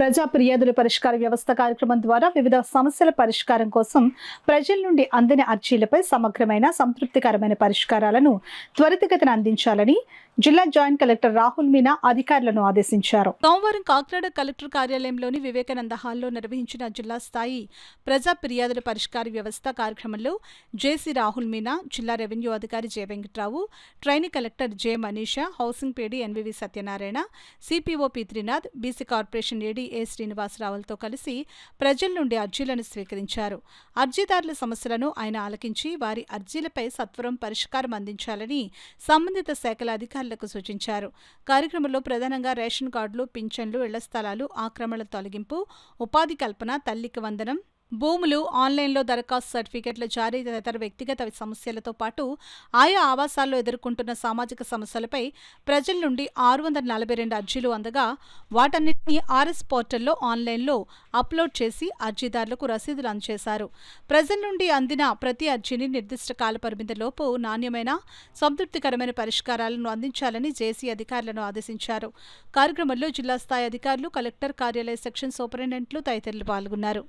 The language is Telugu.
ప్రజా ఫిర్యాదుల పరిష్కార వ్యవస్థ కార్యక్రమం ద్వారా వివిధ సమస్యల పరిష్కారం కోసం ప్రజల నుండి అందిన అర్జీలపై సమగ్రమైన సంతృప్తికరమైన పరిష్కారాలను త్వరితగతిన అందించాలని జిల్లా జాయింట్ కలెక్టర్ రాహుల్ మీనా అధికారులను ఆదేశించారు. సోమవారం కాకినాడ కలెక్టర్ కార్యాలయంలోని వివేకానంద హాల్లో నిర్వహించిన జిల్లా స్థాయి ప్రజా ఫిర్యాదుల పరిష్కార వ్యవస్థ కార్యక్రమంలో జేసీ రాహుల్ మీనా, జిల్లా రెవెన్యూ అధికారి J Venkatrao, trainee collector J Manisha, housing PD NVV Satyanarayana, CPO P Trinath, BC corporation AD A శ్రీనివాసరావులతో కలిసి ప్రజల నుండి అర్జీలను స్వీకరించారు. అర్జీదారుల సమస్యలను ఆయన ఆలకించి వారి అర్జీలపై సత్వరం పరిష్కారం అందించాలని సంబంధిత శాఖల అధికారులకు సూచించారు. కార్యక్రమంలో ప్రధానంగా రేషన్ కార్డులు, పింఛన్లు, ఇళ్ల స్థలాలు, ఆక్రమణల తొలగింపు, ఉపాధి కల్పన, తల్లికి వందనం, భూములు, ఆన్లైన్లో దరఖాస్తు సర్టిఫికెట్ల జారీ తదితర వ్యక్తిగత సమస్యలతో పాటు ఆయా ఆవాసాల్లో ఎదుర్కొంటున్న సామాజిక సమస్యలపై ప్రజల నుండి 642 అర్జీలు అందగా వాటన్నిటినీ ఆర్ఎస్ పోర్టల్లో ఆన్లైన్లో అప్లోడ్ చేసి అర్జీదారులకు రసీదులు అందజేశారు. ప్రజల నుండి అందిన ప్రతి అర్జీని నిర్దిష్ట కాలపరిమితిలోపు నాణ్యమైన, సంతృప్తికరమైన పరిష్కారాలను అందించాలని జేసీ అధికారులను ఆదేశించారు. కార్యక్రమంలో జిల్లా స్థాయి అధికారులు, కలెక్టర్ కార్యాలయ సెక్షన్ సూపరింటెండెంట్లు తదితరులు పాల్గొన్నారు.